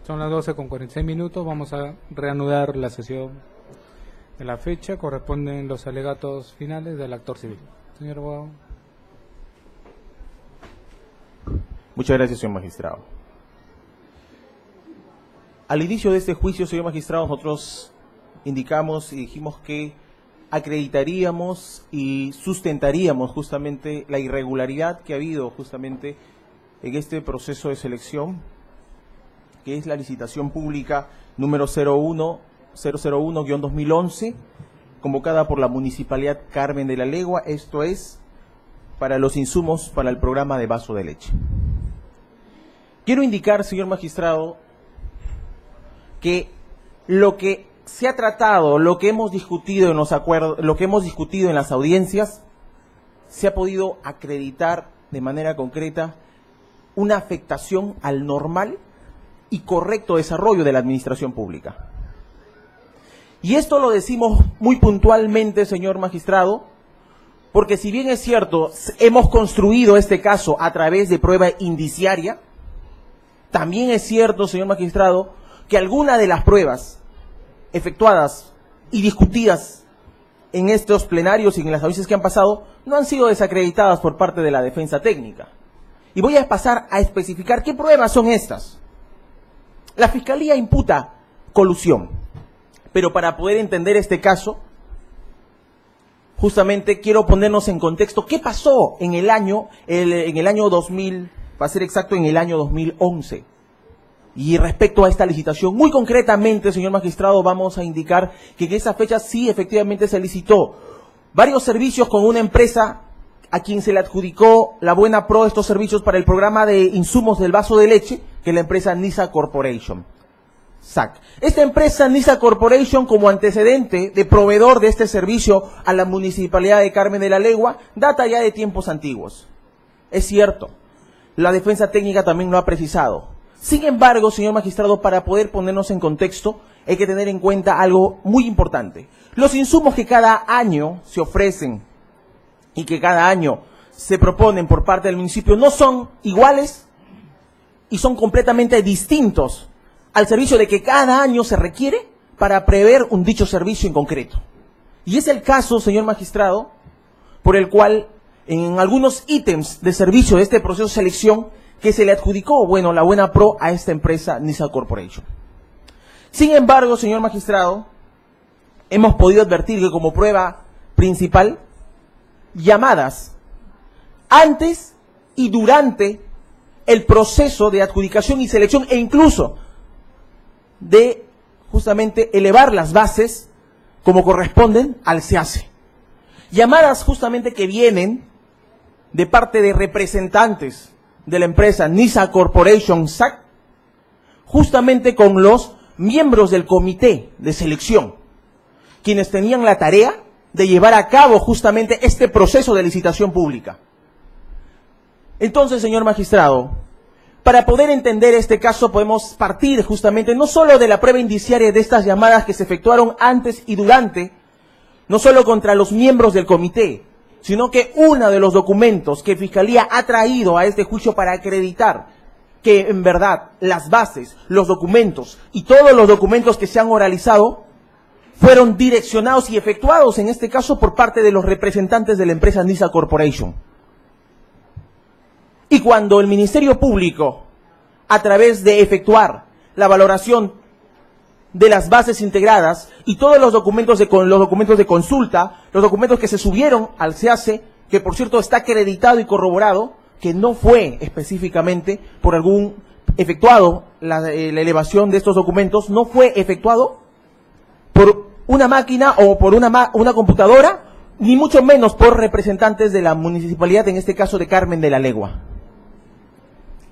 Son las 12:46. Vamos a reanudar la sesión de la fecha. Corresponden los alegatos finales del actor civil. Señor abogado. Muchas gracias, señor magistrado. Al inicio de este juicio, señor magistrado, nosotros indicamos y dijimos que acreditaríamos y sustentaríamos justamente la irregularidad que ha habido justamente en este proceso de selección, que es la licitación pública número 001-2011, convocada por la Municipalidad Carmen de la Legua, esto es, para los insumos para el programa de vaso de leche. Quiero indicar, señor magistrado, que lo que se ha tratado, lo que hemos discutido en los acuerdos, lo que hemos discutido en las audiencias, se ha podido acreditar de manera concreta una afectación al normal y correcto desarrollo de la administración pública. Y esto lo decimos muy puntualmente, señor magistrado, porque si bien es cierto, hemos construido este caso a través de prueba indiciaria, también es cierto, señor magistrado, que alguna de las pruebas efectuadas y discutidas en estos plenarios y en las audiencias que han pasado no han sido desacreditadas por parte de la defensa técnica. Y voy a pasar a especificar qué pruebas son estas. La Fiscalía imputa colusión, pero para poder entender este caso, justamente quiero ponernos en contexto qué pasó en el año 2000, para ser exacto, en el año 2011. Y respecto a esta licitación, muy concretamente, señor magistrado, vamos a indicar que en esa fecha sí efectivamente se licitó varios servicios con una empresa a quien se le adjudicó la buena pro de estos servicios para el programa de insumos del vaso de leche, que es la empresa NISA Corporation, SAC. Esta empresa NISA Corporation, como antecedente de proveedor de este servicio a la Municipalidad de Carmen de la Legua, data ya de tiempos antiguos. Es cierto, la defensa técnica también lo ha precisado. Sin embargo, señor magistrado, para poder ponernos en contexto, hay que tener en cuenta algo muy importante. Los insumos que cada año se ofrecen y que cada año se proponen por parte del municipio no son iguales y son completamente distintos al servicio de que cada año se requiere para prever un dicho servicio en concreto. Y es el caso, señor magistrado, por el cual en algunos ítems de servicio de este proceso de selección que se le adjudicó, bueno, la buena pro a esta empresa NISA Corporation. Sin embargo, señor magistrado, hemos podido advertir que como prueba principal, llamadas antes y durante el proceso de adjudicación y selección e incluso de justamente elevar las bases como corresponden al SEACE. Llamadas justamente que vienen de parte de representantes de la empresa NISA Corporation SAC, justamente con los miembros del comité de selección, quienes tenían la tarea de llevar a cabo justamente este proceso de licitación pública. Entonces, señor magistrado, para poder entender este caso podemos partir justamente no solo de la prueba indiciaria de estas llamadas que se efectuaron antes y durante, no solo contra los miembros del comité, sino que uno de los documentos que Fiscalía ha traído a este juicio para acreditar que en verdad las bases, los documentos y todos los documentos que se han oralizado fueron direccionados y efectuados en este caso por parte de los representantes de la empresa NISA Corporation. Y cuando el Ministerio Público, a través de efectuar la valoración de las bases integradas y todos los documentos de consulta, los documentos que se subieron al SEACE, que por cierto está acreditado y corroborado, que no fue específicamente por algún efectuado, la elevación de estos documentos no fue efectuado por una máquina o por una computadora, ni mucho menos por representantes de la municipalidad, en este caso de Carmen de la Legua.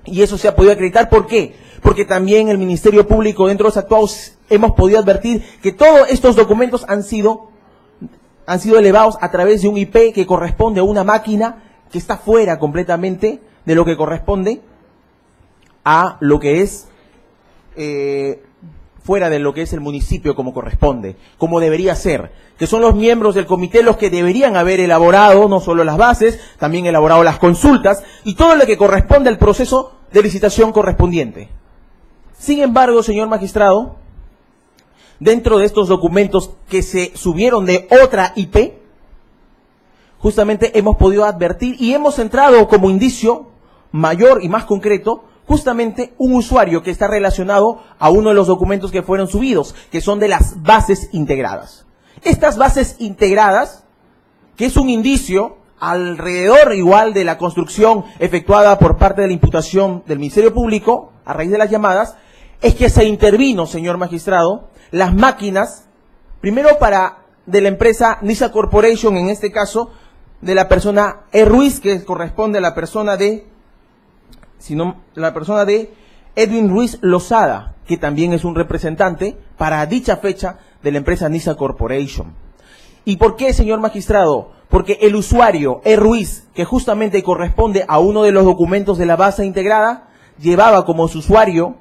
Y eso se ha podido acreditar, ¿por qué? Porque también el Ministerio Público, dentro de los actuados, hemos podido advertir que todos estos documentos han sido elevados a través de un IP que corresponde a una máquina que está fuera completamente de lo que corresponde a lo que es fuera de lo que es el municipio como corresponde, como debería ser, que son los miembros del comité los que deberían haber elaborado no solo las bases, también elaborado las consultas y todo lo que corresponde al proceso de licitación correspondiente. Sin embargo, señor magistrado, dentro de estos documentos que se subieron de otra IP, justamente hemos podido advertir y hemos entrado como indicio mayor y más concreto, justamente un usuario que está relacionado a uno de los documentos que fueron subidos, que son de las bases integradas. Estas bases integradas, que es un indicio alrededor igual de la construcción efectuada por parte de la imputación del Ministerio Público, a raíz de las llamadas, es que se intervino, señor magistrado, las máquinas, primero de la empresa NISA Corporation, en este caso, de la persona E. Ruiz, que corresponde a la persona de Edwin Ruiz Lozada, que también es un representante para dicha fecha de la empresa NISA Corporation. ¿Y por qué, señor magistrado? Porque el usuario E. Ruiz, que justamente corresponde a uno de los documentos de la base integrada, llevaba como usuario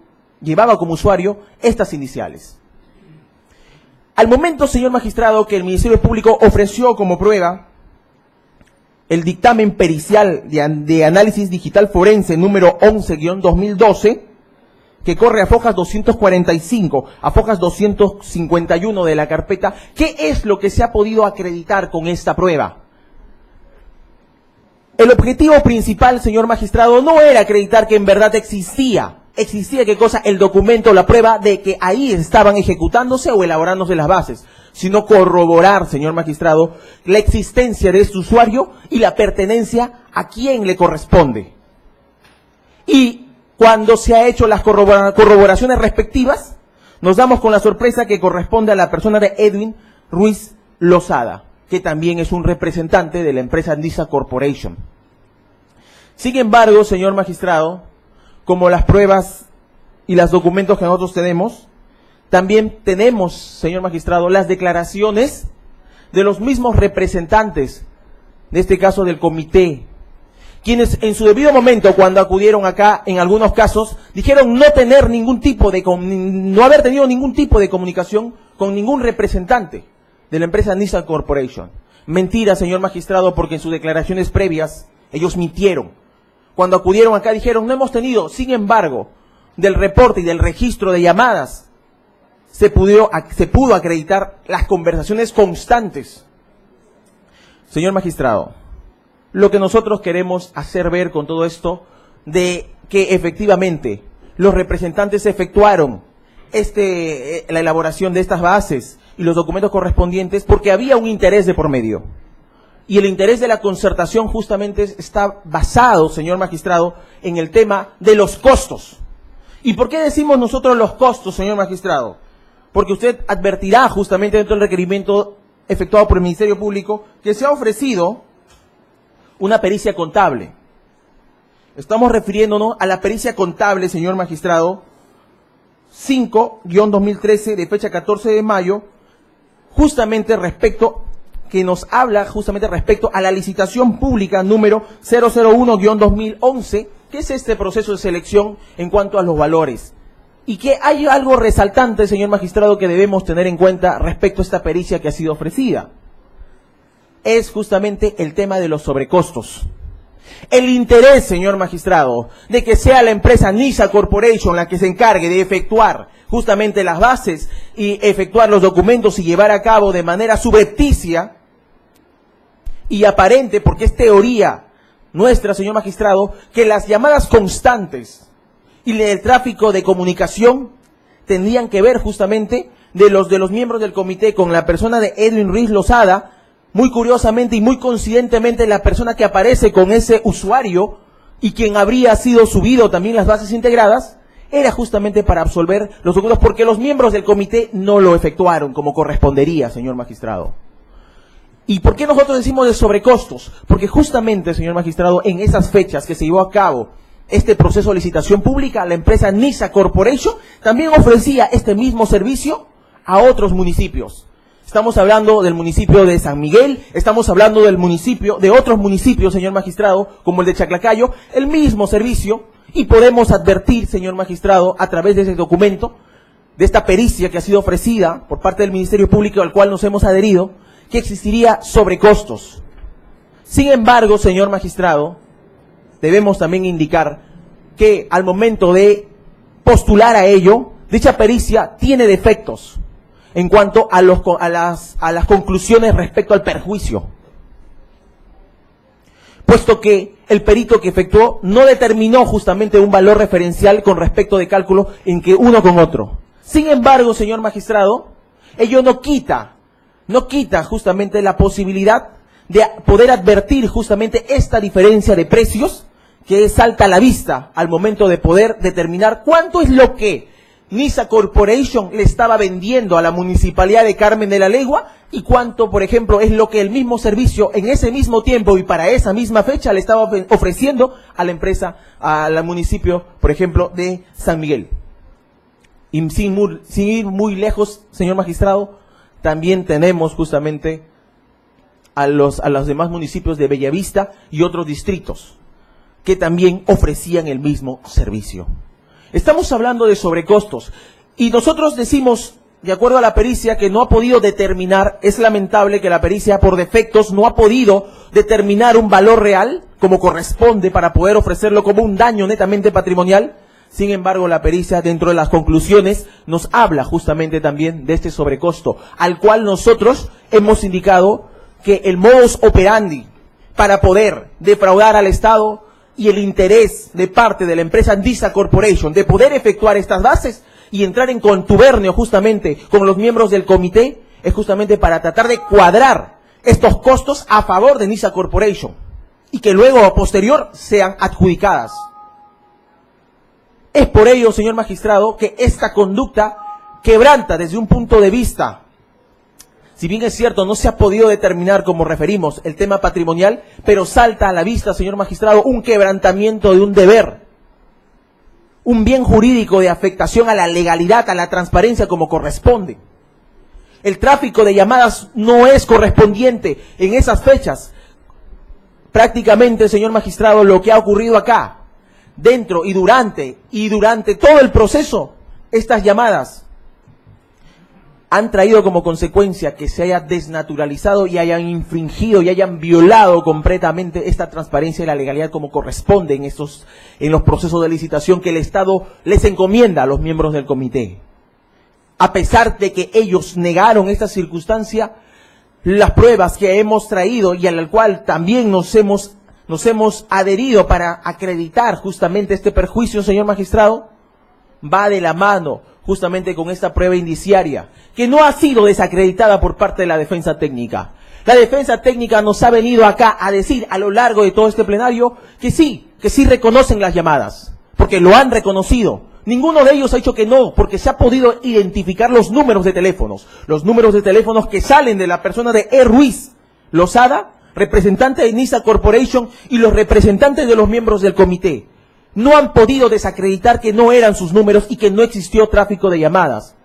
estas iniciales. Al momento, señor magistrado, que el Ministerio Público ofreció como prueba el dictamen pericial de análisis digital forense número 11-2012, que corre a fojas 245, a fojas 251 de la carpeta. ¿Qué es lo que se ha podido acreditar con esta prueba? El objetivo principal, señor magistrado, no era acreditar que en verdad existía qué cosa, el documento, la prueba de que ahí estaban ejecutándose o elaborándose las bases, sino corroborar, señor magistrado, la existencia de este usuario y la pertenencia a quien le corresponde. Y cuando se ha hecho las corroboraciones respectivas, nos damos con la sorpresa que corresponde a la persona de Edwin Ruiz Lozada, que también es un representante de la empresa NISA Corporation. Sin embargo, señor magistrado, como las pruebas y los documentos que nosotros tenemos, también tenemos, señor magistrado, las declaraciones de los mismos representantes, de este caso del comité, quienes en su debido momento, cuando acudieron acá, en algunos casos, dijeron no haber tenido ningún tipo de comunicación con ningún representante de la empresa NISA Corporation. Mentira, señor magistrado, porque en sus declaraciones previas ellos mintieron. Cuando acudieron acá dijeron no hemos tenido, sin embargo, del reporte y del registro de llamadas, se pudo acreditar las conversaciones constantes. Señor magistrado, lo que nosotros queremos hacer ver con todo esto, de que efectivamente los representantes efectuaron la elaboración de estas bases y los documentos correspondientes porque había un interés de por medio. Y el interés de la concertación justamente está basado, señor magistrado, en el tema de los costos. ¿Y por qué decimos nosotros los costos, señor magistrado? Porque usted advertirá justamente dentro del requerimiento efectuado por el Ministerio Público que se ha ofrecido una pericia contable. Estamos refiriéndonos a la pericia contable, señor magistrado, 5-2013, de fecha 14 de mayo, que nos habla justamente respecto a la licitación pública número 001-2011, que es este proceso de selección en cuanto a los valores. Y que hay algo resaltante, señor magistrado, que debemos tener en cuenta respecto a esta pericia que ha sido ofrecida. Es justamente el tema de los sobrecostos. El interés, señor magistrado, de que sea la empresa NISA Corporation la que se encargue de efectuar justamente las bases y efectuar los documentos y llevar a cabo de manera subrepticia y aparente, porque es teoría nuestra, señor magistrado, que las llamadas constantes y el tráfico de comunicación tendrían que ver justamente de los miembros del comité con la persona de Edwin Ruiz Lozada, muy curiosamente y muy coincidentemente la persona que aparece con ese usuario y quien habría sido subido también las bases integradas, era justamente para absolver los documentos, porque los miembros del comité no lo efectuaron como correspondería, señor magistrado. ¿Y por qué nosotros decimos de sobrecostos? Porque justamente, señor magistrado, en esas fechas que se llevó a cabo este proceso de licitación pública, la empresa NISA Corporation también ofrecía este mismo servicio a otros municipios. Estamos hablando del municipio de San Miguel, estamos hablando de otros municipios, señor magistrado, como el de Chaclacayo, el mismo servicio, y podemos advertir, señor magistrado, a través de ese documento, de esta pericia que ha sido ofrecida por parte del Ministerio Público al cual nos hemos adherido, que existiría sobrecostos. Sin embargo, señor magistrado, debemos también indicar que al momento de postular a ello, dicha pericia tiene defectos en cuanto a las conclusiones respecto al perjuicio, puesto que el perito que efectuó no determinó justamente un valor referencial con respecto de cálculo en que uno con otro. Sin embargo, señor magistrado, ello no quita justamente la posibilidad de poder advertir justamente esta diferencia de precios que salta a la vista al momento de poder determinar cuánto es lo que NISA Corporation le estaba vendiendo a la Municipalidad de Carmen de la Legua y cuánto, por ejemplo, es lo que el mismo servicio en ese mismo tiempo y para esa misma fecha le estaba ofreciendo a la empresa, al municipio, por ejemplo, de San Miguel. Y sin ir muy lejos, señor magistrado, también tenemos justamente a los demás municipios de Bellavista y otros distritos que también ofrecían el mismo servicio. Estamos hablando de sobrecostos y nosotros decimos, de acuerdo a la pericia, que no ha podido determinar, es lamentable que la pericia por defectos no ha podido determinar un valor real como corresponde para poder ofrecerlo como un daño netamente patrimonial. Sin embargo, la pericia dentro de las conclusiones nos habla justamente también de este sobrecosto, al cual nosotros hemos indicado que el modus operandi para poder defraudar al Estado y el interés de parte de la empresa NISA Corporation de poder efectuar estas bases y entrar en contubernio justamente con los miembros del comité es justamente para tratar de cuadrar estos costos a favor de NISA Corporation y que luego a posterior sean adjudicadas. Es por ello, señor magistrado, que esta conducta quebranta desde un punto de vista, si bien es cierto, no se ha podido determinar, como referimos, el tema patrimonial, pero salta a la vista, señor magistrado, un quebrantamiento de un deber, un bien jurídico de afectación a la legalidad, a la transparencia como corresponde. El tráfico de llamadas no es correspondiente en esas fechas. Prácticamente, señor magistrado, lo que ha ocurrido acá, dentro y durante todo el proceso, estas llamadas han traído como consecuencia que se haya desnaturalizado y hayan infringido y hayan violado completamente esta transparencia y la legalidad como corresponde en los procesos de licitación que el Estado les encomienda a los miembros del comité. A pesar de que ellos negaron esta circunstancia, las pruebas que hemos traído y a la cual también nos hemos adherido para acreditar justamente este perjuicio, señor magistrado, va de la mano justamente con esta prueba indiciaria, que no ha sido desacreditada por parte de la defensa técnica. La defensa técnica nos ha venido acá a decir a lo largo de todo este plenario que sí reconocen las llamadas, porque lo han reconocido. Ninguno de ellos ha dicho que no, porque se ha podido identificar los números de teléfonos que salen de la persona de E. Ruiz Lozada, representante de NISA Corporation, y los representantes de los miembros del comité. No han podido desacreditar que no eran sus números y que no existió tráfico de llamadas.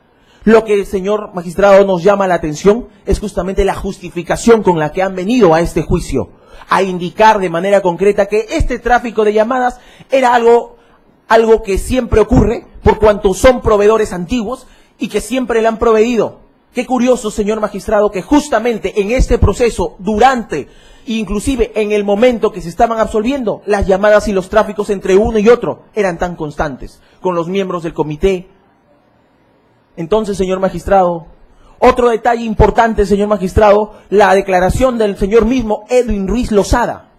Lo que el señor magistrado nos llama la atención es justamente la justificación con la que han venido a este juicio, a indicar de manera concreta que este tráfico de llamadas era algo que siempre ocurre por cuanto son proveedores antiguos y que siempre le han proveído. Qué curioso, señor magistrado, que justamente en este proceso, durante, inclusive en el momento que se estaban absolviendo, las llamadas y los tráficos entre uno y otro eran tan constantes con los miembros del comité. Entonces, señor magistrado, otro detalle importante, señor magistrado, la declaración del señor mismo Edwin Ruiz Lozada.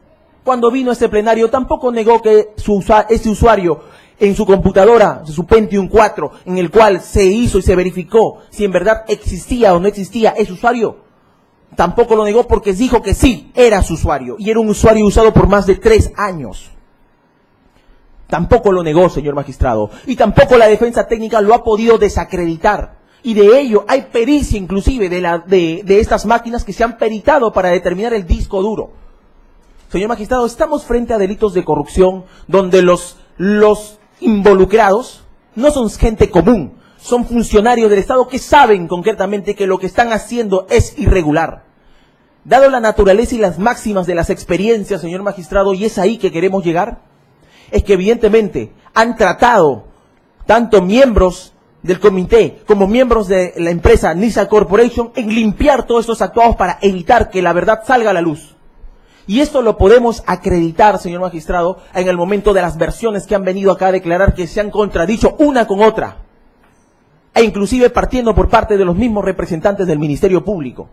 Cuando vino a este plenario tampoco negó que este usuario en su computadora, su Pentium 4, en el cual se hizo y se verificó si en verdad existía o no existía ese usuario, tampoco lo negó porque dijo que sí, era su usuario, y era un usuario usado por más de 3 años. Tampoco lo negó, señor magistrado, y tampoco la defensa técnica lo ha podido desacreditar. Y de ello hay pericia inclusive de estas máquinas que se han peritado para determinar el disco duro. Señor magistrado, estamos frente a delitos de corrupción donde los involucrados no son gente común, son funcionarios del Estado que saben concretamente que lo que están haciendo es irregular. Dado la naturaleza y las máximas de las experiencias, señor magistrado, y es ahí que queremos llegar, es que evidentemente han tratado tanto miembros del comité como miembros de la empresa NISA Corporation en limpiar todos estos actuados para evitar que la verdad salga a la luz. Y esto lo podemos acreditar, señor magistrado, en el momento de las versiones que han venido acá a declarar que se han contradicho una con otra. E inclusive partiendo por parte de los mismos representantes del Ministerio Público.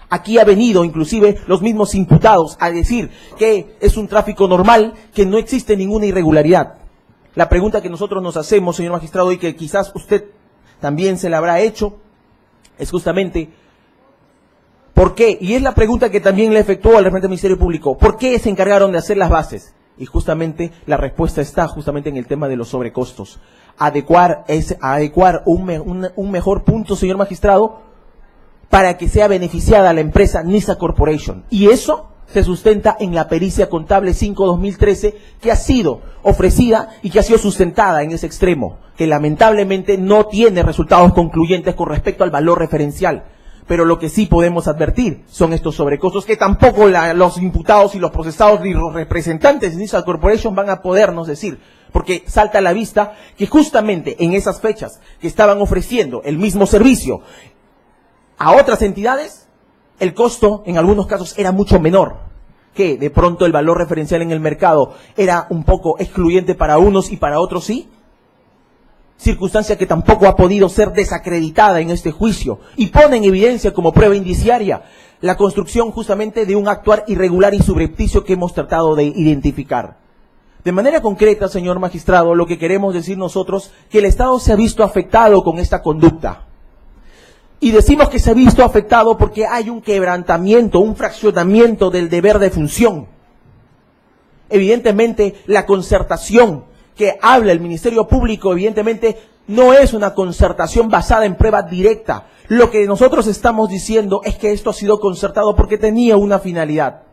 Aquí ha venido inclusive los mismos imputados a decir que es un tráfico normal, que no existe ninguna irregularidad. La pregunta que nosotros nos hacemos, señor magistrado, y que quizás usted también se la habrá hecho, es justamente, ¿por qué? Y es la pregunta que también le efectuó al representante del Ministerio Público. ¿Por qué se encargaron de hacer las bases? Y justamente la respuesta está justamente en el tema de los sobrecostos. Adecuar un mejor punto, señor magistrado, para que sea beneficiada la empresa NISA Corporation. Y eso se sustenta en la pericia contable 5-2013 que ha sido ofrecida y que ha sido sustentada en ese extremo, que lamentablemente no tiene resultados concluyentes con respecto al valor referencial. Pero lo que sí podemos advertir son estos sobrecostos que tampoco los imputados y los procesados ni los representantes de NISA Corporation van a podernos decir, porque salta a la vista que justamente en esas fechas que estaban ofreciendo el mismo servicio a otras entidades, el costo en algunos casos era mucho menor, que de pronto el valor referencial en el mercado era un poco excluyente para unos y para otros sí. Circunstancia que tampoco ha podido ser desacreditada en este juicio y pone en evidencia como prueba indiciaria la construcción justamente de un actuar irregular y subrepticio que hemos tratado de identificar. De manera concreta, señor magistrado, lo que queremos decir nosotros, que el Estado se ha visto afectado con esta conducta. Y decimos que se ha visto afectado porque hay un quebrantamiento, un fraccionamiento del deber de función. Evidentemente, la concertación que habla el Ministerio Público, evidentemente, no es una concertación basada en prueba directa. Lo que nosotros estamos diciendo es que esto ha sido concertado porque tenía una finalidad,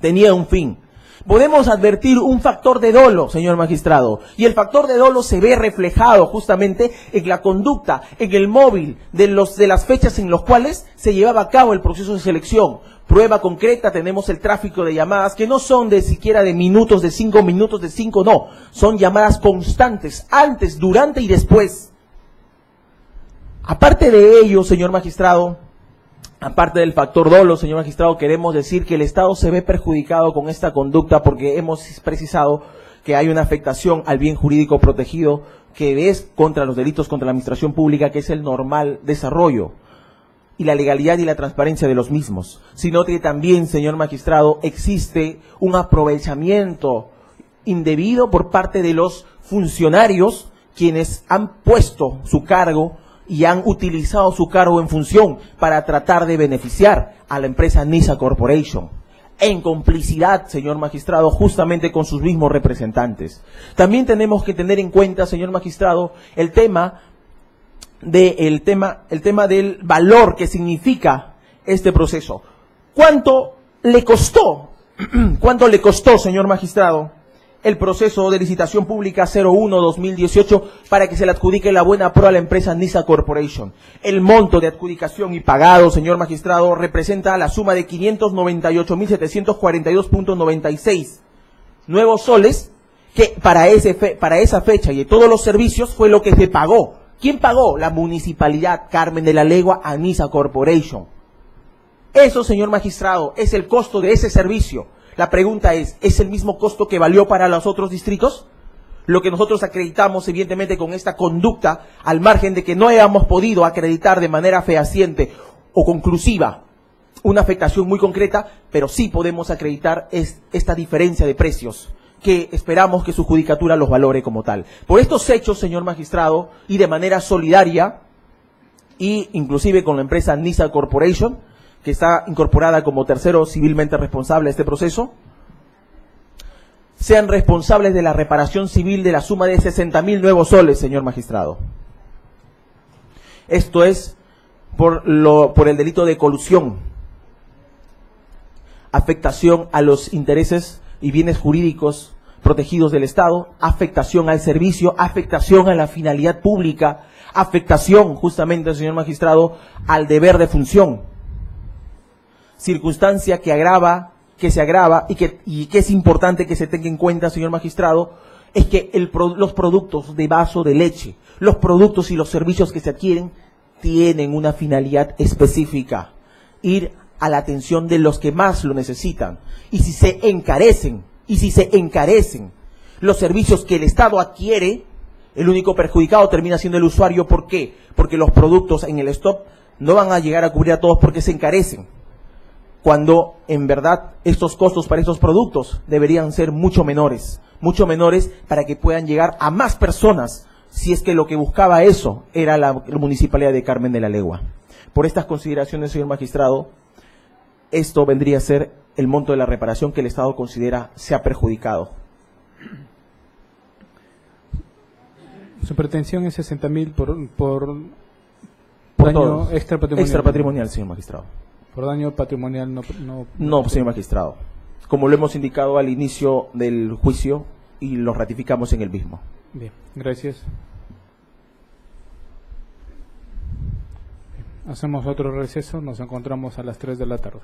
tenía un fin. Podemos advertir un factor de dolo, señor magistrado, y el factor de dolo se ve reflejado justamente en la conducta, en el móvil de las fechas en las cuales se llevaba a cabo el proceso de selección. Prueba concreta, tenemos el tráfico de llamadas que no son de siquiera de minutos, de 5 minutos, de 5, no. Son llamadas constantes, antes, durante y después. Aparte de ello, señor magistrado, aparte del factor dolo, señor magistrado, queremos decir que el Estado se ve perjudicado con esta conducta porque hemos precisado que hay una afectación al bien jurídico protegido que es contra los delitos contra la administración pública, que es el normal desarrollo y la legalidad y la transparencia de los mismos, sino que también, señor magistrado, existe un aprovechamiento indebido por parte de los funcionarios quienes han puesto su cargo y han utilizado su cargo en función para tratar de beneficiar a la empresa NISA Corporation, en complicidad, señor magistrado, justamente con sus mismos representantes. También tenemos que tener en cuenta, señor magistrado, el tema del valor que significa este proceso. ¿Cuánto le costó? ¿Cuánto le costó, señor magistrado, el proceso de licitación pública 01-2018 para que se le adjudique la buena pro a la empresa NISA Corporation? El monto de adjudicación y pagado, señor magistrado, representa la suma de 598.742.96 nuevos soles, que para esa fecha y de todos los servicios fue lo que se pagó. ¿Quién pagó? La municipalidad Carmen de la Legua a NISA Corporation. Eso, señor magistrado, es el costo de ese servicio. La pregunta ¿es el mismo costo que valió para los otros distritos? Lo que nosotros acreditamos, evidentemente, con esta conducta, al margen de que no hayamos podido acreditar de manera fehaciente o conclusiva una afectación muy concreta, pero sí podemos acreditar esta diferencia de precios, que esperamos que su judicatura los valore como tal. Por estos hechos, señor magistrado, y de manera solidaria, y inclusive con la empresa NISA Corporation, que está incorporada como tercero civilmente responsable de este proceso, sean responsables de la reparación civil de la suma de 60.000 nuevos soles, señor magistrado. Esto es por el delito de colusión, afectación a los intereses y bienes jurídicos protegidos del Estado, afectación al servicio, afectación a la finalidad pública, afectación justamente, señor magistrado, al deber de función. Circunstancia que se agrava y que es importante que se tenga en cuenta, señor magistrado, es que los productos de vaso de leche, los productos y los servicios que se adquieren tienen una finalidad específica, ir a la atención de los que más lo necesitan. Y si se encarecen los servicios que el Estado adquiere, el único perjudicado termina siendo el usuario. ¿Por qué? Porque los productos en el stock no van a llegar a cubrir a todos porque se encarecen, cuando en verdad estos costos para estos productos deberían ser mucho menores para que puedan llegar a más personas, si es que lo que buscaba eso era la Municipalidad de Carmen de la Legua. Por estas consideraciones, señor magistrado, esto vendría a ser el monto de la reparación que el Estado considera se ha perjudicado. Su pretensión es 60.000 por Por daño todo. extrapatrimonial. Extrapatrimonial, señor magistrado. Por daño patrimonial No, señor magistrado. Como lo hemos indicado al inicio del juicio y lo ratificamos en el mismo. Bien, gracias. Hacemos otro receso, nos encontramos a las 3 de la tarde.